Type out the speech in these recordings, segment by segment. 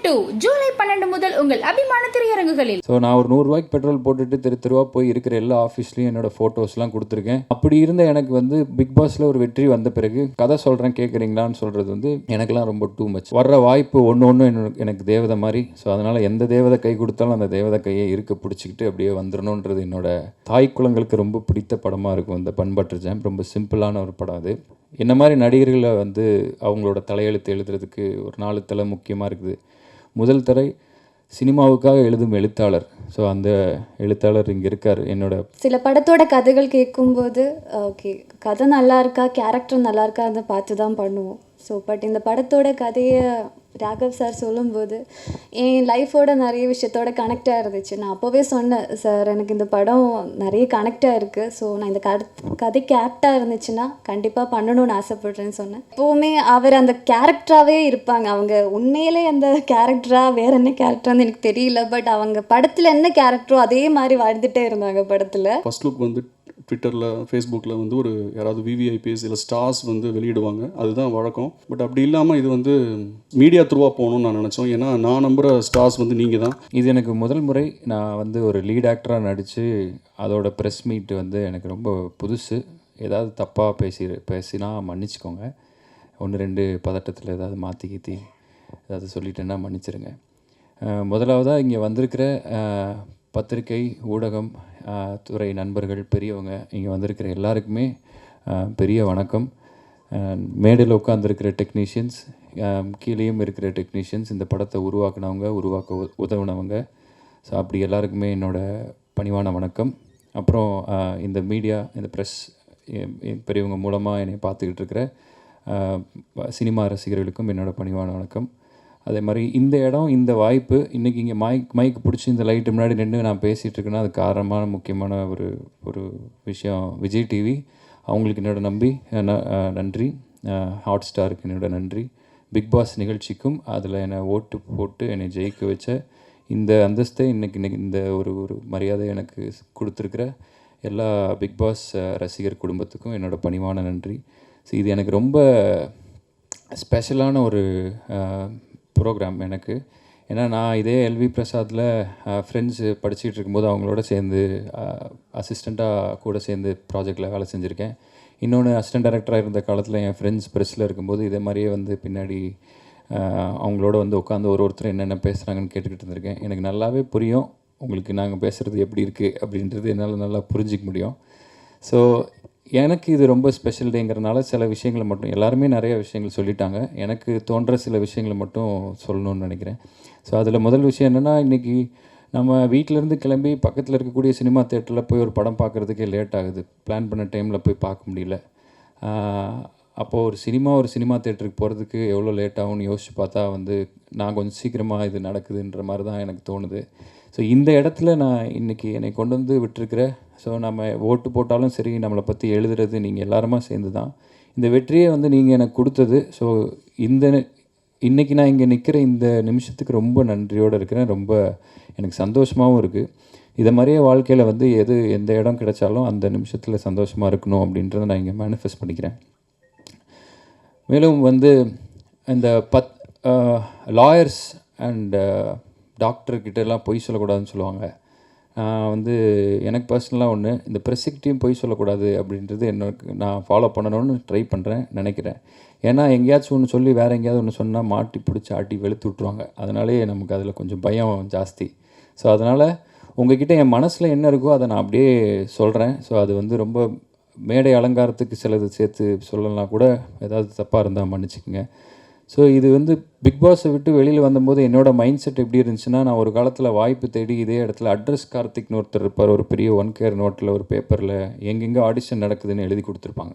2 ஜூலை 12 முதல் உங்கள் அபிமான திரையரங்குகளில். ஸோ நான் ஒரு 100 ரூபாய்க்கு பெட்ரோல் போட்டுட்டு தெருவா போய் இருக்கிற எல்லா ஆஃபீஸ்லையும் என்னோட ஃபோட்டோஸ்லாம் கொடுத்துருக்கேன். அப்படி இருந்த எனக்கு வந்து பிக் பாஸில் ஒரு வெற்றி வந்த பிறகு கதை சொல்கிறேன் கேட்குறீங்களான்னு சொல்கிறது வந்து எனக்குலாம் ரொம்ப டூ மச். வர்ற வாய்ப்பு ஒன்று எனக்கு தேவதை மாதிரி. ஸோ அதனால் எந்த தேவதை கை கொடுத்தாலும் அந்த தேவதை கையை இருக்க பிடிச்சிக்கிட்டு அப்படியே வந்துடணுன்றது என்னோட தாய் குலங்களுக்கு ரொம்ப பிடித்த படமாக இருக்கும். இந்த பண்பற்ற ஜாம் ரொம்ப சிம்பிளான ஒரு படம். அது என்ன மாதிரி நடிகர்களை வந்து அவங்களோட தலையெழுத்து எழுதுறதுக்கு ஒரு 4 தலை முக்கியமாக இருக்குது. முதல் தலை சினிமாவுக்காக எழுதும் எழுத்தாளர். ஸோ அந்த எழுத்தாளர் இங்கே இருக்கார். என்னோட சில படத்தோட கதைகள் கேட்கும்போது ஓகே கதை நல்லா இருக்கா, கேரக்டர் நல்லா இருக்கா அதை பார்த்து தான் பண்ணுவோம். ஸோ பட் இந்த படத்தோட கதையை ராகவ் சார் சொல்லும்போது என் லைஃபோட நிறைய விஷயத்தோட கனெக்டாக இருந்துச்சு. நான் அப்போவே சொன்னேன், சார் எனக்கு இந்த படம் நிறைய கனெக்டாக இருக்குது. ஸோ நான் இந்த கதைக்கு ஆப்டாக இருந்துச்சுன்னா கண்டிப்பாக பண்ணணும்னு ஆசைப்பட்றேன்னு சொன்னேன். எப்போவுமே அவர் அந்த கேரக்டராகவே இருப்பாங்க. அவங்க உண்மையிலே அந்த கேரக்டராக வேறு என்ன கேரக்டரான்னு எனக்கு தெரியல. பட் அவங்க படத்தில் என்ன கேரக்டரோ அதே மாதிரி வாழ்ந்துகிட்டே இருந்தாங்க படத்தில். ஃபர்ஸ்ட் லுக் வந்து ட்விட்டரில் ஃபேஸ்புக்கில் வந்து ஒரு யாராவது விவிஐபிஎஸ் இல்லை ஸ்டார்ஸ் வந்து வெளியிடுவாங்க, அதுதான் வழக்கம். பட் அப்படி இல்லாமல் இது வந்து மீடியா த்ரூவாக போகணும்னு நான் நினச்சோம். ஏன்னா நான் நம்புகிற ஸ்டார்ஸ் வந்து நீங்கள் தான். இது எனக்கு முதல் முறை நான் வந்து ஒரு லீட் ஆக்டராக நடித்து அதோட ப்ரெஸ் மீட் வந்து எனக்கு ரொம்ப புதுசு. ஏதாவது தப்பாக பேசினா மன்னிச்சிக்கோங்க. 1-2 பதட்டத்தில் ஏதாவது மாற்றி ஏதாவது சொல்லிட்டேன்னா மன்னிச்சிருங்க. முதலாவதாக இங்கே வந்திருக்கிற பத்திரிகை ஊடகம் துறை நண்பர்கள் பெரியவங்க இங்கே வந்திருக்கிற எல்லாருக்குமே பெரிய வணக்கம். மேடையில் உட்காந்துருக்கிற டெக்னீஷியன்ஸ், கீழேயும் இருக்கிற டெக்னீஷியன்ஸ், இந்த படத்தை உருவாக்க உதவுனவங்க. ஸோ அப்படி எல்லாருக்குமே என்னோடய பணிவான வணக்கம். அப்புறம் இந்த மீடியா, இந்த ப்ரெஸ் பெரியவங்க மூலமாக என்னை பார்த்துக்கிட்டு இருக்கிற சினிமா ரசிகர்களுக்கும் என்னோடய பணிவான வணக்கம். அதே மாதிரி இந்த இடம், இந்த வாய்ப்பு, இன்றைக்கி இங்கே மைக் பிடிச்சி இந்த லைட்டு முன்னாடி நின்று நான் பேசிகிட்டு இருக்கேன்னா அது காரணமான முக்கியமான ஒரு விஷயம் விஜய் டிவி. அவங்களுக்கு என்னோட நன்றி. ஹாட் ஸ்டாருக்கு என்னோட நன்றி. பிக் பாஸ் நிகழ்ச்சிக்கும் அதில் என்னை ஓட்டு போட்டு என்னை ஜெயிக்க வச்ச இந்த அந்தஸ்தை இன்றைக்கி இந்த ஒரு மரியாதை எனக்கு கொடுத்துருக்கிற எல்லா பிக் பாஸ் ரசிகர் குடும்பத்துக்கும் என்னோட பணிவான நன்றி. ஸோ இது எனக்கு ரொம்ப ஸ்பெஷலான ஒரு ப்ரோக்ராம் எனக்கு. ஏன்னா நான் இதே எல்வி பிரசாத்தில் ஃப்ரெண்ட்ஸு படிச்சுட்டு இருக்கும்போது அவங்களோட சேர்ந்து அசிஸ்டண்ட்டாக கூட சேர்ந்து ப்ராஜெக்டில் வேலை செஞ்சுருக்கேன். இன்னொன்று அசிஸ்டன்ட் டைரக்டராக இருந்த காலத்தில் என் ஃப்ரெண்ட்ஸ் ப்ரெஸ்ஸில் இருக்கும்போது இதே மாதிரியே வந்து பின்னாடி அவங்களோட வந்து உட்காந்து ஒருத்தர் என்னென்ன பேசுகிறாங்கன்னு கேட்டுக்கிட்டு இருந்திருக்கேன். எனக்கு நல்லாவே புரியும் உங்களுக்கு நாங்கள் பேசுகிறது எப்படி இருக்குது அப்படின்றது என்னால் நல்லா புரிஞ்சிக்க முடியும். ஸோ எனக்கு இது ரொம்ப ஸ்பெஷல் டேங்கிறனால சில விஷயங்களை மட்டும், எல்லாருமே நிறைய விஷயங்கள் சொல்லிட்டாங்க, எனக்கு தோன்ற சில விஷயங்களை மட்டும் சொல்லணும்னு நினைக்கிறேன். ஸோ அதில் முதல் விஷயம் என்னென்னா, இன்றைக்கி நம்ம வீட்டிலேருந்து கிளம்பி பக்கத்தில் இருக்கக்கூடிய சினிமா தேட்டரில் போய் ஒரு படம் பார்க்குறதுக்கே லேட் ஆகுது. பிளான் பண்ண டைமில் போய் பார்க்க முடியல. அப்போது ஒரு சினிமா தேட்டருக்கு போகிறதுக்கு எவ்வளோ லேட் ஆகும்னு யோசித்து பார்த்தா வந்து நான் கொஞ்சம் சீக்கிரமாக இது நடக்குதுன்ற மாதிரி தான் எனக்கு தோணுது. ஸோ இந்த இடத்துல நான் இன்றைக்கி என்னை கொண்டு வந்து விட்டுருக்கிற, ஸோ நம்ம ஓட்டு போட்டாலும் சரி, நம்மளை பற்றி எழுதுறது நீங்கள் எல்லாருமா சேர்ந்து தான். இந்த வெற்றியை வந்து நீங்கள் எனக்கு கொடுத்தது. ஸோ இன்றைக்கி நான் இங்கே நிற்கிற இந்த நிமிஷத்துக்கு ரொம்ப நன்றியோடு இருக்கிறேன். ரொம்ப எனக்கு சந்தோஷமாகவும் இருக்குது. இதை மாதிரியே வாழ்க்கையில் வந்து எந்த இடம் கிடைச்சாலும் அந்த நிமிஷத்தில் சந்தோஷமாக இருக்கணும் அப்படின்றத நான் இங்கே மேனிஃபெஸ்ட் பண்ணிக்கிறேன். மேலும் வந்து இந்த லாயர்ஸ் அண்ட் டாக்டர்கிட்டலாம் பொய் சொல்லக்கூடாதுன்னு சொல்லுவாங்க. வந்து எனக்கு பர்சனலாக இந்த ப்ரெஸ்ஸுக்கிட்டையும் பொய் சொல்லக்கூடாது அப்படின்றது நான் ஃபாலோ பண்ணணும்னு ட்ரை பண்ணுறேன், நினைக்கிறேன். ஏன்னா எங்கேயாச்சும் ஒன்று சொல்லி வேறு எங்கேயாவது ஒன்று சொன்னால் மாட்டி பிடிச்சி ஆட்டி வெளுத்து விட்ருவாங்க. அதனாலே நமக்கு அதில் கொஞ்சம் பயம் ஜாஸ்தி. ஸோ அதனால் உங்ககிட்ட என் மனசில் என்ன இருக்கோ அதை நான் அப்படியே சொல்கிறேன். ஸோ அது வந்து ரொம்ப மேடை அலங்காரத்துக்கு சிலது சேர்த்து சொல்லலாம் கூட, ஏதாவது தப்பாக இருந்தால் மன்னிச்சுக்கோங்க. ஸோ இது வந்து பிக் பாஸை விட்டு வெளியில் வந்தபோது என்னோடய மைண்ட் செட் எப்படி இருந்துச்சுன்னா, நான் ஒரு காலத்தில் வாய்ப்பு தேடி இதே இடத்துல அட்ரஸ் கார்த்திக்னு ஒருத்தர் இருப்பார். ஒரு பெரிய 1 கேர் நோட்டில் ஒரு பேப்பரில் எங்கெங்கே ஆடிஷன் நடக்குதுன்னு எழுதி கொடுத்துருப்பாங்க.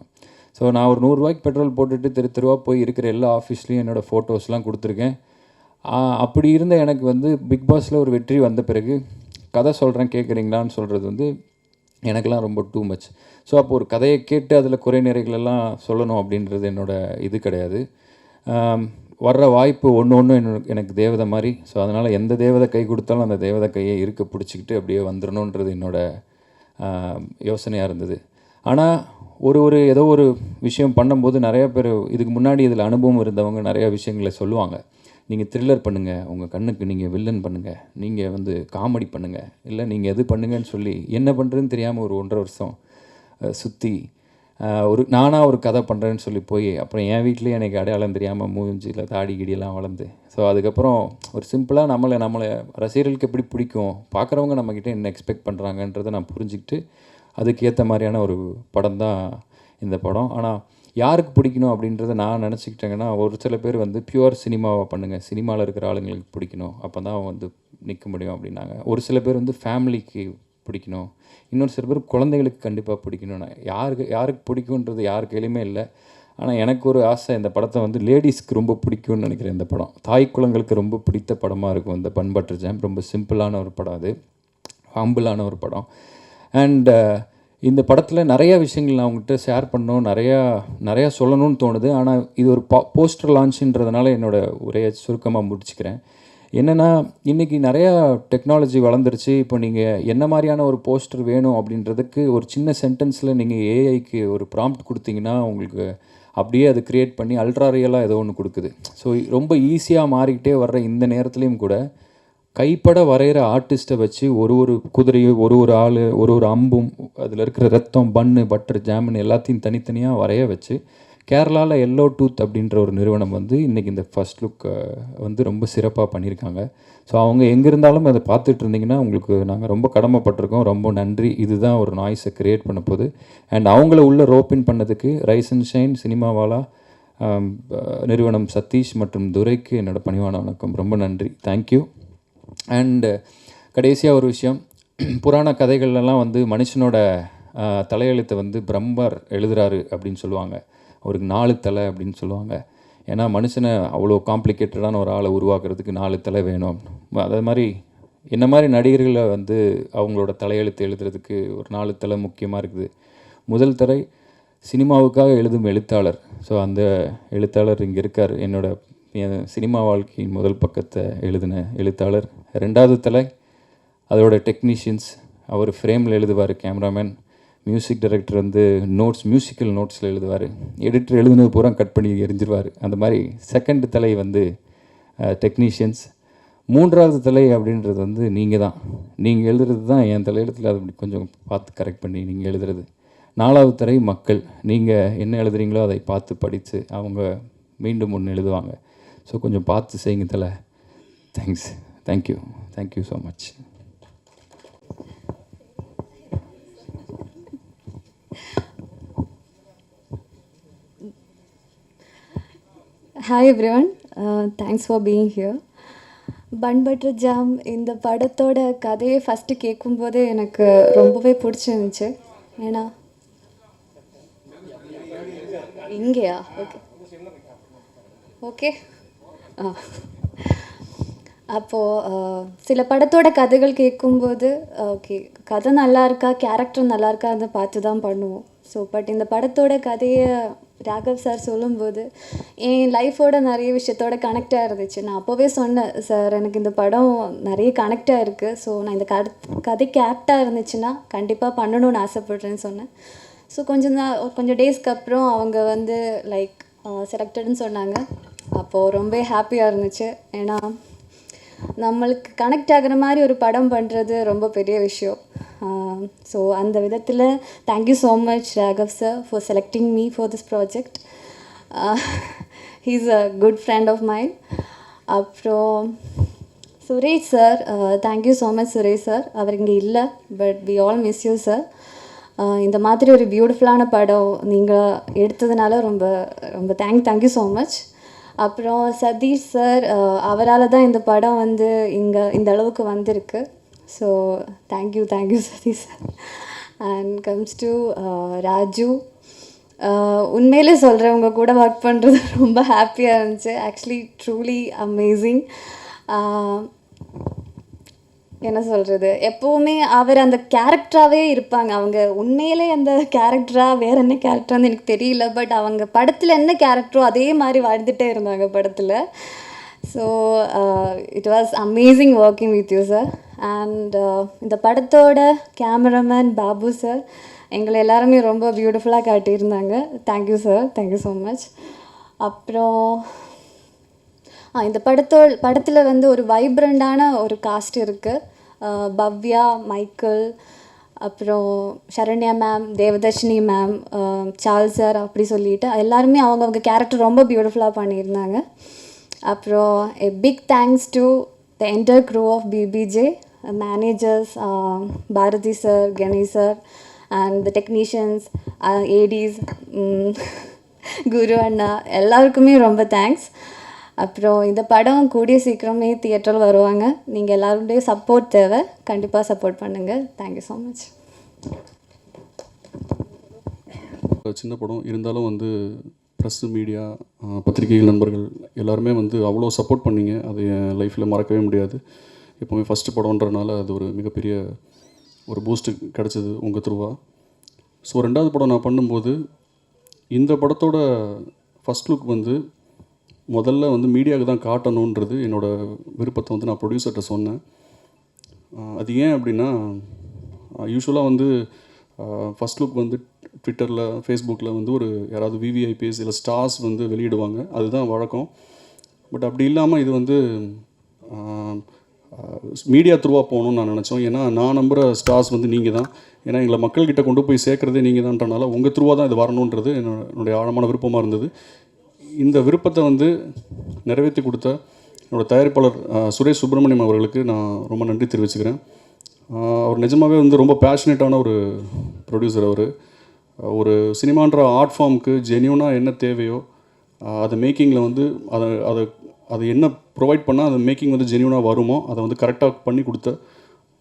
ஸோ நான் ஒரு 100 ரூபாய்க்கு பெட்ரோல் போட்டுட்டு தெருவா போய் இருக்கிற எல்லா ஆஃபீஸ்லேயும் என்னோடய ஃபோட்டோஸ்லாம் கொடுத்துருக்கேன். அப்படி இருந்த எனக்கு வந்து பிக் பாஸில் ஒரு வெற்றி வந்த பிறகு கதை சொல்கிறேன் கேட்குறீங்களான்னு சொல்கிறது வந்து எனக்கெல்லாம் ரொம்ப டூ மச். ஸோ அப்போ ஒரு கதையை கேட்டு அதில் குறை நிறைகளெல்லாம் சொல்லணும் அப்படின்றது என்னோடய இது கிடையாது. வர்ற வாய்ப்பு ஒன்று எனக்கு தேவதை மாதிரி. ஸோ அதனால் எந்த தேவதை கை கொடுத்தாலும் அந்த தேவதை கையை இருக்க பிடிச்சிக்கிட்டு அப்படியே வந்துடணுன்றது என்னோடய யோசனையாக இருந்தது. ஆனால் ஏதோ ஒரு விஷயம் பண்ணும்போது நிறைய பேர் இதுக்கு முன்னாடி இதில் அனுபவம் இருந்தவங்க நிறையா விஷயங்களை சொல்லுவாங்க. நீங்கள் த்ரில்லர் பண்ணுங்கள், உங்கள் கண்ணுக்கு நீங்கள் வில்லன் பண்ணுங்கள், நீங்கள் வந்து காமெடி பண்ணுங்கள், இல்லை நீங்கள் எது பண்ணுங்கன்னு சொல்லி என்ன பண்ணுறதுன்னு தெரியாமல் ஒரு 1.5 வருஷம் சுற்றி நானாக ஒரு கதை பண்ணுறேன்னு சொல்லி போய் அப்புறம் என் வீட்லேயே எனக்கு அடையாளம் தெரியாமல் மூஞ்சியில் தாடி கிடியெல்லாம் வளர்ந்து ஸோ அதுக்கப்புறம் ஒரு சிம்பிளாக நம்மளை ரசிகர்களுக்கு எப்படி பிடிக்கும், பார்க்குறவங்க நம்மக்கிட்ட என்ன எக்ஸ்பெக்ட் பண்ணுறாங்கன்றதை நான் புரிஞ்சுக்கிட்டு அதுக்கேற்ற மாதிரியான ஒரு படம் தான் இந்த படம். ஆனால் யாருக்கு பிடிக்கணும் அப்படின்றத நான் நினச்சிக்கிட்டேங்கன்னா, ஒரு சில பேர் வந்து பியூர் சினிமாவை பண்ணுங்கள், சினிமாவில் இருக்கிற ஆளுங்களுக்கு பிடிக்கணும், அப்போ தான் வந்து நிற்க முடியும் அப்படின்னாங்க. ஒரு சில பேர் வந்து ஃபேமிலிக்கு பிடிக்கணும், இன்னொரு சில பேர் குழந்தைகளுக்கு கண்டிப்பாக பிடிக்கணும்னா யாருக்கு பிடிக்குன்றது யார் கையிலையுமே இல்லை. ஆனால் எனக்கு ஒரு ஆசை, இந்த படத்தை வந்து லேடிஸ்க்கு ரொம்ப பிடிக்கும்னு நினைக்கிறேன். இந்த படம் தாய் குலங்களுக்கு ரொம்ப பிடித்த படமாக இருக்கும் இந்த பன் பட்டர் ஜாம். ரொம்ப சிம்பிளான ஒரு படம், அது ஹம்பிளான ஒரு படம். அண்ட் இந்த படத்தில் நிறையா விஷயங்கள் நான் உங்கள்கிட்ட ஷேர் பண்ணணும், நிறையா சொல்லணும்னு தோணுது. ஆனால் இது ஒரு போஸ்டர் லான்ச்சுன்றதுனால என்னோடய உரையை சுருக்கமாக முடிச்சுக்கிறேன். என்னென்னா, இன்றைக்கி நிறையா டெக்னாலஜி வளர்ந்துருச்சு. இப்போ நீங்கள் என்ன மாதிரியான ஒரு போஸ்டர் வேணும் அப்படின்றதுக்கு ஒரு சின்ன சென்டென்ஸில் நீங்கள் ஏஐக்கு ஒரு ப்ராம்ப்ட் கொடுத்தீங்கன்னா உங்களுக்கு அப்படியே அது க்ரியேட் பண்ணி அல்ட்ரா ரியலாக ஏதோ ஒன்று கொடுக்குது. ஸோ ரொம்ப ஈஸியாக மாறிக்கிட்டே வர்ற இந்த நேரத்துலையும் கூட கைப்பட வரைகிற ஆர்டிஸ்ட்டை வச்சு ஒரு குதிரையும் ஒரு ஆள் ஒரு அம்பும் அதில் இருக்கிற ரத்தம் பன்னு பட்டர் ஜாமுன்னு எல்லாத்தையும் தனித்தனியாக வரைய வச்சு கேரளாவில் எல்லோ டூத் அப்படின்ற ஒரு நிறுவனம் வந்து இன்றைக்கி இந்த ஃபர்ஸ்ட் லுக் வந்து ரொம்ப சிறப்பாக பண்ணியிருக்காங்க. ஸோ அவங்க எங்கே இருந்தாலும் அதை பார்த்துட்டு இருந்தீங்கன்னா உங்களுக்கு நாங்கள் ரொம்ப கடமைப்பட்டிருக்கோம், ரொம்ப நன்றி. இதுதான் ஒரு நாய்ஸை க்ரியேட் பண்ண போகுது. அண்ட் அவங்கள உள்ள ரோப்பின் பண்ணதுக்கு ரைஸ் அண்ட் ஷைன் சினிமாவாலா நிறுவனம் சதீஷ் மற்றும் துரைக்கு என்னோடய பணிவான வணக்கம். ரொம்ப நன்றி, தேங்க்யூ. அண்டு கடைசியாக ஒரு விஷயம், புராண கதைகள்லாம் வந்து மனுஷனோட தலையெழுத்தை வந்து பிரம்மர் எழுதுறாரு அப்படின்னு சொல்லுவாங்க. அவருக்கு 4 தலை அப்படின்னு சொல்லுவாங்க. ஏன்னா மனுஷனை அவ்வளோ காம்ப்ளிகேட்டடான ஒரு ஆளை உருவாக்குறதுக்கு 4 தலை வேணும். அதே மாதிரி என்ன மாதிரி நடிகர்களை வந்து அவங்களோட தலையெழுத்து எழுதுறதுக்கு ஒரு 4 தலை முக்கியமாக இருக்குது. முதல் தலை சினிமாவுக்காக எழுதும் எழுத்தாளர். ஸோ அந்த எழுத்தாளர் இங்கே இருக்கார், என் சினிமா வாழ்க்கையின் முதல் பக்கத்தை எழுதின எழுத்தாளர். 2வது தலை அதோட டெக்னீஷியன்ஸ், அவர் ஃப்ரேமில் எழுதுவார், கேமராமேன். மியூசிக் டைரக்டர் வந்து மியூசிக்கல் நோட்ஸில் எழுதுவார். எடிட்டர் எழுதுனது பூரா கட் பண்ணி எரிஞ்சிருவார். அந்த மாதிரி 2nd தலை வந்து டெக்னீஷியன்ஸ். 3வது தலை அப்படின்றது வந்து நீங்கள் தான். நீங்கள் எழுதுறது தான் என் தலையெழுத்தில் அது கொஞ்சம் பார்த்து கரெக்ட் பண்ணி நீங்கள் எழுதுறது. 4வது தலை மக்கள். நீங்கள் என்ன எழுதுறீங்களோ அதை பார்த்து படித்து அவங்க மீண்டும் ஒன்று எழுதுவாங்க. ஸோ கொஞ்சம் பார்த்து செய்யுங்க தலை. Thanks, thank you so much. Hi everyone, thanks for being here. Bun Butter Jam இந்த படத்தோட கதையை ஃபஸ்ட்டு கேட்கும்போதே எனக்கு ரொம்பவே பிடிச்சிருந்துச்சு. ஏன்னா இங்கேயா ஓகே அப்போது சில படத்தோட கதைகள் கேட்கும்போது ஓகே கதை நல்லா இருக்கா, கேரக்டர் நல்லா இருக்கா அதை பார்த்து தான் பண்ணுவோம். ஸோ பட் இந்த படத்தோட கதையை ராகவ் சார் சொல்லும்போது என் லைஃபோட நிறைய விஷயத்தோட கனெக்டாக இருந்துச்சு. நான் அப்போவே சொன்னேன், சார் எனக்கு இந்த படம் நிறைய கனெக்டாக இருக்குது, ஸோ நான் இந்த கதைக்கு ஆப்டாக இருந்துச்சுன்னா கண்டிப்பாக பண்ணணும்னு ஆசைப்பட்றேன்னு சொன்னேன். ஸோ கொஞ்சம் டேஸ்க்கு அப்புறம் அவங்க வந்து லைக் செலக்டட்னு சொன்னாங்க. அப்போது ரொம்ப ஹாப்பியாக இருந்துச்சு. ஏன்னா நம்மளுக்கு கனெக்ட் ஆகிற மாதிரி ஒரு படம் பண்ணுறது ரொம்ப பெரிய விஷயம். ஸோ அந்த விதத்தில் thank you so much Raghav sir for selecting me for this project. He is a good friend of mind. அப்புறம் Suresh sir, thank you so much Suresh sir. அவர் இங்கே இல்லை, but we all miss you sir. இந்த மாதிரி ஒரு பியூட்டிஃபுல்லான படம் நீங்கள் எடுத்ததுனால ரொம்ப ரொம்ப தேங்க்யூ ஸோ மச். அப்புறம் சதீஷ் சார், அவரால் தான் இந்த படம் வந்து இந்த அளவுக்கு வந்திருக்கு. So thank you Sathish sir. And comes to Raju, உண்மையிலே சொல்கிறவங்க கூட ஒர்க் பண்ணுறது ரொம்ப ஹாப்பியாக இருந்துச்சு. Actually truly amazing. என்ன சொல்கிறது, எப்போவுமே அவர் அந்த கேரக்டராகவே இருப்பாங்க. அவங்க உண்மையிலே அந்த கேரக்டராக வேறு என்ன கேரக்டரான்னு எனக்கு தெரியல, பட் அவங்க படத்தில் என்ன கேரக்டரோ அதே மாதிரி வாழ்ந்துகிட்டே இருந்தாங்க படத்தில். So it was amazing working with you sir. And இந்த படத்தோட கேமராமேன் பாபு சார் எங்களை எல்லாருமே ரொம்ப பியூட்டிஃபுல்லாக காட்டியிருந்தாங்க. Thank you sir, thank you so much. அப்புறம் இந்த படத்தில் வந்து ஒரு வைப்ரண்டான ஒரு காஸ்ட் இருக்குது. பவ்யா, மைக்கேல், அப்புறம் Saranya ma'am, Devadarshini ma'am, Charles sir, அப்படி சொல்லிட்டு எல்லாருமே அவங்கவுங்க கேரக்டர் ரொம்ப பியூட்டிஃபுல்லாக பண்ணியிருந்தாங்க. அப்புறம் big thanks to the entire crew of PBJ, managers, Bharathi sir, Ganesh sir, and the technicians, ADs, Guru அண்ணா, எல்லாருக்குமே ரொம்ப தேங்க்ஸ். அப்புறம் இந்த படம் கூடிய சீக்கிரமே தியேட்டரில் வருவாங்க. நீங்கள் எல்லாருடைய சப்போர்ட் தேவை, கண்டிப்பாக சப்போர்ட் பண்ணுங்கள். Thank you so much. சின்ன படம் இருந்தாலும் வந்து ப்ரெஸ்ஸு, மீடியா, பத்திரிகைகள் நண்பர்கள் எல்லாருமே வந்து அவ்வளோ சப்போர்ட் பண்ணிங்க. அது என் லைஃப்பில் மறக்கவே முடியாது. எப்போவுமே ஃபஸ்ட்டு படம்ன்றனால அது ஒரு மிகப்பெரிய ஒரு பூஸ்ட்டு கிடச்சிது உங்கள் த்ரூவா. ஸோ 2வது படம் நான் பண்ணும்போது இந்த படத்தோட ஃபஸ்ட் லுக் வந்து முதல்ல வந்து மீடியாவுக்கு தான் காட்டணுன்றது என்னோடய விருப்பத்தை வந்து நான் ப்ரொடியூசர்கிட்ட சொன்னேன். அது ஏன் அப்படின்னா, யூஸ்வலாக வந்து ஃபஸ்ட் லுக் வந்து ட்விட்டரில், ஃபேஸ்புக்கில் வந்து ஒரு யாராவது விவிஐபிஎஸ் இல்லை ஸ்டார்ஸ் வந்து வெளியிடுவாங்க, அதுதான் வழக்கம். பட் அப்படி இல்லாமல் இது வந்து மீடியா த்ரூவாக போகணுன்னு நான் நினச்சோம். ஏன்னா நான் நம்புகிற ஸ்டார்ஸ் வந்து நீங்கள் தான். ஏன்னா எங்களை மக்கள்கிட்ட கொண்டு போய் சேர்க்குறதே நீங்கள் தான்றனால உங்கள் த்ரூவாக தான் இது வரணுன்றது என்னுடைய ஆழமான விருப்பமாக இருந்தது. இந்த விருப்பத்தை வந்து நிறைவேற்றி கொடுத்த என்னோடய தயாரிப்பாளர் சுரேஷ் சுப்பிரமணியம் அவர்களுக்கு நான் ரொம்ப நன்றி தெரிவிச்சுக்கிறேன். அவர் நிஜமாகவே வந்து ரொம்ப பேஷனேட்டான ஒரு ப்ரொடியூசர். அவர் ஒரு சினிமான்ற ஆர்ட் ஃபார்முக்கு ஜென்யூனாக என்ன தேவையோ அதை மேக்கிங்கில் வந்து அதை என்ன ப்ரொவைட் பண்ணால் அந்த மேக்கிங் வந்து ஜென்யூனாக வருமோ அதை வந்து கரெக்டாக பண்ணி கொடுத்த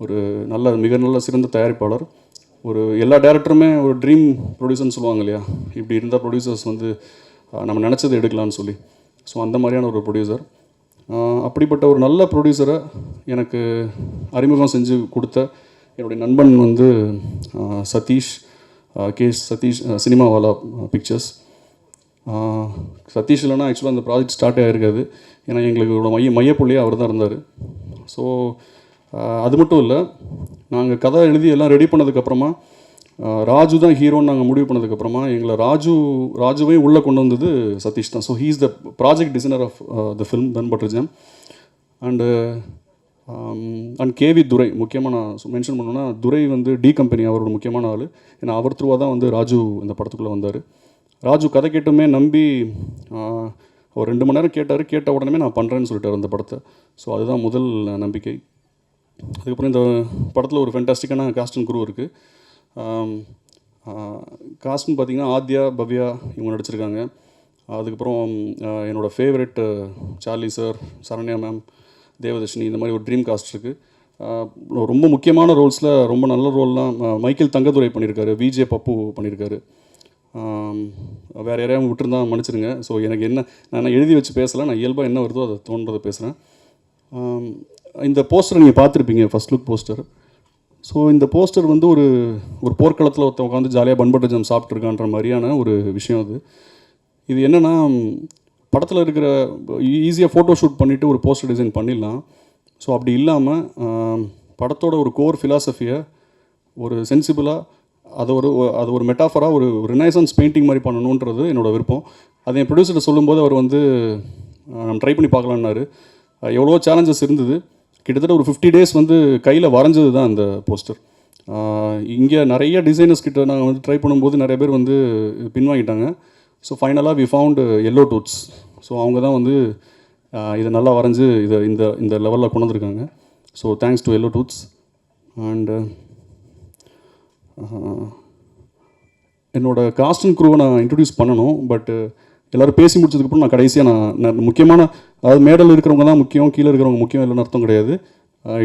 ஒரு மிக நல்ல சிறந்த தயாரிப்பாளர். ஒரு எல்லா டேரக்டருமே ஒரு ட்ரீம் ப்ரொடியூசர்னு சொல்லுவாங்க இல்லையா, இப்படி இருந்த ப்ரொடியூசர்ஸ் வந்து நம்ம நினச்சதை எடுக்கலான்னு சொல்லி. ஸோ அந்த மாதிரியான ஒரு ப்ரொடியூசர். அப்படிப்பட்ட ஒரு நல்ல ப்ரொடியூசரை எனக்கு அறிமுகம் செஞ்சு கொடுத்த என்னுடைய நண்பன் வந்து சதீஷ், சதீஷ், சினிமாவாலா பிக்சர்ஸ். சதீஷ் இல்லைனா ஆக்சுவலாக அந்த ப்ராஜெக்ட் ஸ்டார்ட் ஆகிருக்காது. ஏன்னா எங்களுக்கு மையப்புள்ளியே அவர் தான் இருந்தார். ஸோ அது மட்டும் இல்லை, நாங்கள் கதை எழுதி எல்லாம் ரெடி பண்ணதுக்கப்புறமா ராஜு தான் ஹீரோன்னு நாங்கள் முடிவு பண்ணதுக்கப்புறமா எங்களை ராஜுவையும் உள்ளே கொண்டு வந்தது சதீஷ் தான். So he is the project designer of the film Bun Butter Jam. And KV Durai, முக்கியமாக நான் மென்ஷன் பண்ணோன்னா, துரை வந்து டி கம்பெனி அவரோட முக்கியமான ஆள். ஏன்னா அவர் த்ரூவாக தான் வந்து ராஜு இந்த படத்துக்குள்ளே வந்தார். ராஜு கதை கேட்டுமே நம்பி ஒரு 2 மணி நேரம் கேட்ட உடனே நான் பண்ணுறேன்னு சொல்லிட்டார் அந்த படத்தை. ஸோ அதுதான் முதல் நம்பிக்கை. அதுக்கப்புறம் இந்த படத்தில் ஒரு ஃபென்டாஸ்டிக்கான காஸ்ட் அண்ட் க்ரூ இருக்குது. காஸ்ட்னு பார்த்திங்கன்னா ஆத்யா, பவ்யா இவங்க நடிச்சிருக்காங்க. அதுக்கப்புறம் என்னோடய favourite Charle sir, Saranya ma'am, Devadarshini, இந்த மாதிரி ஒரு ட்ரீம் காஸ்ட் இருக்குது. ரொம்ப முக்கியமான ரோல்ஸில் ரொம்ப நல்ல ரோல்லாம் மைக்கேல் தங்கதுரை பண்ணியிருக்காரு, விஜே பப்பு பண்ணியிருக்காரு. வேறு யாரையும் விட்டுருந்தா மன்னிச்சிருங்க. ஸோ எனக்கு நான் எழுதி வச்சு பேசலை, நான் இயல்பாக என்ன வருதோ அதை தோன்றதை பேசுகிறேன். இந்த போஸ்டர் நீங்கள் பார்த்துருப்பீங்க, ஃபஸ்ட் லுக் போஸ்டர். ஸோ இந்த போஸ்டர் வந்து ஒரு போர்க்களத்தில் ஒருத்தன் உட்காந்து ஜாலியாக பண்பட்ட ஜம் சாப்பிட்ருக்கான்ற மாதிரியான ஒரு விஷயம் அது. இது என்னென்னா, படத்தில் இருக்கிற ஈஸியாக ஃபோட்டோ ஷூட் பண்ணிவிட்டு ஒரு போஸ்டர் டிசைன் பண்ணிடலாம். ஸோ அப்படி இல்லாமல் படத்தோட ஒரு கோர் ஃபிலாசபியை ஒரு சென்சிபிளாக அது ஒரு மெட்டாஃபராக ஒரு ரினைசன்ஸ் பெயிண்டிங் மாதிரி பண்ணணுன்றது என்னோடய விருப்பம். அதை என் ப்ரொடியூசர்கிட்ட சொல்லும்போது அவர் வந்து நம்ம ட்ரை பண்ணி பார்க்கலான்னாரு. எவ்வளோ சேலஞ்சஸ் இருந்தது. கிட்டத்தட்ட ஒரு 50 days வந்து கையில் வரைஞ்சது தான் அந்த போஸ்டர். இங்கே நிறைய டிசைனர்ஸ் கிட்ட நாங்கள் வந்து ட்ரை பண்ணும்போது நிறைய பேர் வந்து பின்வாங்கிட்டாங்க. ஸோ ஃபைனலாக we found Yellow Tooths. So அவங்க தான் வந்து இதை நல்லா வரைஞ்சி இந்த லெவலில் கொண்டு வந்திருக்காங்க. So thanks to yellow tooths. And என்னோடய காஸ்ட் அண்ட் க்ரூவை நான் இன்ட்ரடியூஸ் பண்ணணும். பட் எல்லோரும் பேசி முடிச்சதுக்கப்புறம் நான் கடைசியாக நான் முக்கியமான, அதாவது மேடல் இருக்கிறவங்க தான் முக்கியம், கீழே இருக்கிறவங்க முக்கியம் இல்லைன்னு அர்த்தம் கிடையாது.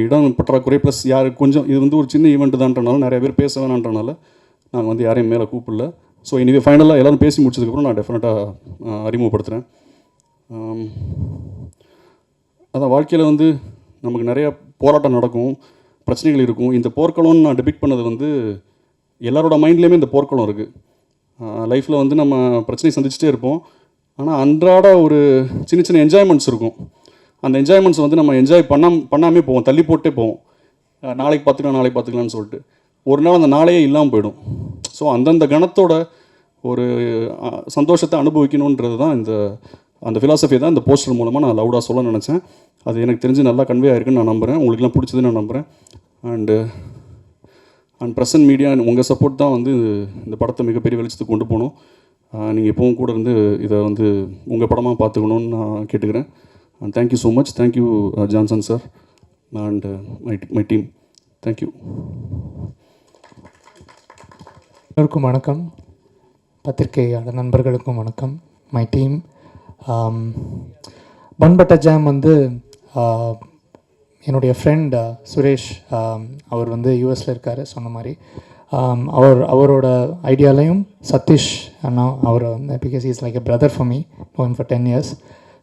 இடம் பற்றாக்குறை ப்ளஸ் யார் கொஞ்சம் இது வந்து ஒரு சின்ன ஈவெண்ட் தான்றனால நிறைய பேர் பேச வேணான்றனால நாங்கள் வந்து யாரையும் மேலே கூப்பிடல. ஸோ இனிவே ஃபைனலாக எல்லோரும் பேசி முடிச்சதுக்கப்புறம் நான் டெஃபினட்டாக அறிமுகப்படுத்துகிறேன். அதான் வாழ்க்கையில் வந்து நமக்கு நிறையா போராட்டம் நடக்கும், பிரச்சனைகள் இருக்கும். இந்த போர்க்களம்னு நான் டிபிக்ட் பண்ணது வந்து எல்லாரோட மைண்ட்லேயுமே இந்த போர்க்களம் இருக்குது. லைஃப்பில் வந்து நம்ம பிரச்சனையை சந்திச்சுட்டே இருப்போம். ஆனால் அன்றாட ஒரு சின்ன சின்ன என்ஜாய்மெண்ட்ஸ் இருக்கும். அந்த என்ஜாய்மெண்ட்ஸ் வந்து நம்ம என்ஜாய் பண்ணாமே போவோம், தள்ளி போட்டே போவோம். நாளைக்கு பார்த்துக்கலாம்னு சொல்லிட்டு ஒரு நாள் அந்த நாளையே இல்லாமல் போயிடும். ஸோ அந்தந்த கணத்தோட ஒரு சந்தோஷத்தை அனுபவிக்கணுன்றது தான் இந்த அந்த ஃபிலாசபி தான் இந்த போஸ்டர் மூலமாக நான் லவுடாக சொல்ல நினச்சேன். அது எனக்கு தெரிஞ்சு நல்லா கன்வே ஆயிருக்குன்னு நான் நம்புகிறேன். உங்களுக்குலாம் பிடிச்சதுன்னு நான் நம்புகிறேன். அண்ட் ப்ரெசன்ட் மீடியா உங்கள் சப்போர்ட் தான் வந்து இந்த படத்தை மிகப்பெரிய வெளிச்சத்துக்கு கொண்டு போகணும். நீங்கள் எப்பவும் கூட இருந்து இதை வந்து உங்கள் படமாக பார்த்துக்கணுன்னு நான் கேட்டுக்கிறேன். And thank you so much. Thank you Johnson sir and my team. Thank you. எல்லோருக்கும் வணக்கம். பத்திரிகையாளர் நண்பர்களுக்கும் வணக்கம். My team. Bun Butter Jam வந்து என்னுடைய ஃப்ரெண்ட் சுரேஷ், அவர் வந்து யூஎஸில் இருக்கார் சொன்ன மாதிரி. அவரோட ஐடியாலையும் சதீஷ் அண்ணா, அவர் வந்து because is like a brother for me, know him for 10 years.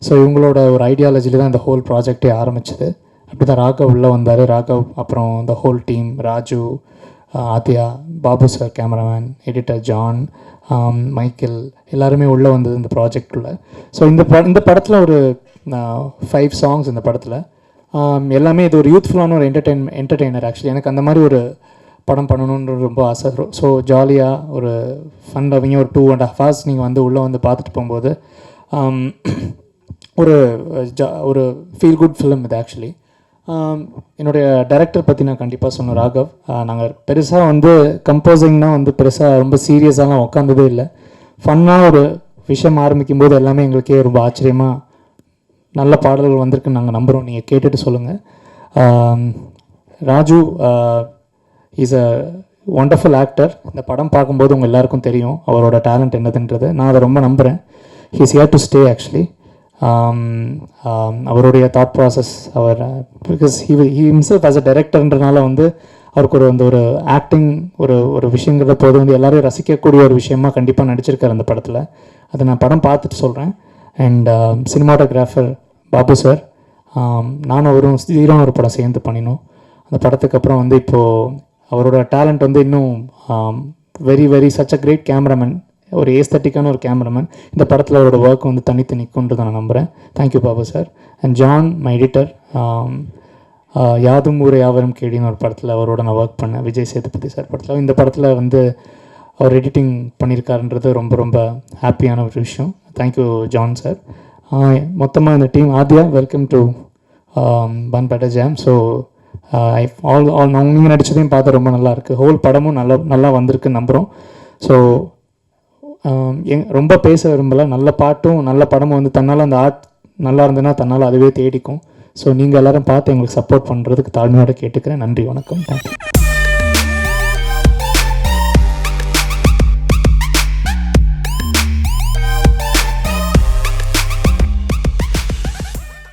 So இவங்களோட ஒரு ஐடியாலஜியில் தான் இந்த ஹோல் ப்ராஜெக்டே ஆரம்பிச்சது. அப்படி தான் ராகவ் உள்ளே வந்தார். ராகவ் அப்புறம் இந்த whole team, Raju, Adhya, Babu sir cameraman, editor John, Michael, எல்லாருமே உள்ளே வந்தது இந்த ப்ராஜெக்டில். ஸோ இந்த படத்தில் ஒரு 5 songs இந்த படத்தில். எல்லாமே இது ஒரு யூத்ஃபுல்லான ஒரு என்டர்டெய்னர். ஆக்சுவலி எனக்கு அந்த மாதிரி ஒரு படம் பண்ணணுன்ற ரொம்ப ஆசை. ஸோ ஜாலியாக ஒரு ஃபன் லவ்விங்க ஒரு 2.5 hours நீங்கள் வந்து உள்ளே வந்து பார்த்துட்டு போகும்போது ஒரு ஃபீல் குட் ஃபிலிம் இது ஆக்சுவலி. என்னுடைய டைரக்டர் பற்றி நான் கண்டிப்பாக சொன்னேன், ராகவ். நாங்கள் பெருசாக வந்து கம்போசிங்னால் வந்து பெருசாக ரொம்ப சீரியஸாலாம் உட்காந்ததே இல்லை. ஃபன்னாக ஒரு விஷயம் ஆரம்பிக்கும் போது எல்லாமே எங்களுக்கே ரொம்ப ஆச்சரியமாக நல்ல பாடல்கள் வந்திருக்குன்னு நாங்கள் நம்புகிறோம். நீங்கள் கேட்டுட்டு சொல்லுங்கள். Raju is a wonderful actor. இந்த படம் பார்க்கும்போது உங்கள் எல்லாருக்கும் தெரியும் அவரோட டேலண்ட் என்னதுன்றது. நான் அதை ரொம்ப நம்புகிறேன். He's here to stay actually. அவருடைய தாட் ப்ராசஸ், அவர் because he himself as a டைரக்டர்ன்றனால வந்து அவருக்கு ஒரு ஆக்டிங் ஒரு விஷயங்கிற போது வந்து எல்லாரையும் ரசிக்கக்கூடிய ஒரு விஷயமா கண்டிப்பாக நடிச்சிருக்காரு அந்த படத்தில். அதை நான் படம் பார்த்துட்டு சொல்கிறேன். அண்ட் சினிமாட்டோகிராஃபர் பாபு சார், நானும் அவரும் 0 ஒரு படம் சேர்ந்து பண்ணினோம். அந்த படத்துக்கு அப்புறம் வந்து இப்போது அவரோட டேலண்ட் வந்து இன்னும் very very such a great cameraman, ஒரு ஏஸ்தட்டிக்கான ஒரு கேமராமேன். இந்த படத்தில் அவரோட ஒர்க் வந்து தனித்து நிற்குன்றதை நான் நம்புகிறேன். Thank you Babu sir. And John my editor, யாதும் ஊரே யாவரும் கேடின்னு ஒரு படத்தில் அவரோட நான் ஒர்க் பண்ணேன், விஜய் சேதுபதி சார் படத்தில். இந்த படத்தில் வந்து அவர் எடிட்டிங் பண்ணியிருக்காருன்றது ரொம்ப ரொம்ப ஹாப்பியான ஒரு விஷயம். Thank you John sir. மொத்தமாக இந்த டீம், Aadhya, welcome to Bun Butter Jam. So நீங்கள் நடித்ததையும் பார்த்தா ரொம்ப நல்லா இருக்குது. ஹோல் படமும் நல்லா வந்திருக்குன்னு நம்புகிறோம். ஸோ ரொம்ப பேச விரும்பலை. நல்ல பாட்டும் நல்ல படமும் வந்து தன்னால் அந்த ஆர்ட் நல்லா இருந்ததுன்னா தன்னால் அதுவே தேடிக்கும். ஸோ நீங்கள் எல்லோரும் பார்த்து எங்களுக்கு சப்போர்ட் பண்ணுறதுக்கு தாழ்மையோடு கேட்டுக்கிறேன். நன்றி, வணக்கம், தேங்க்யூ.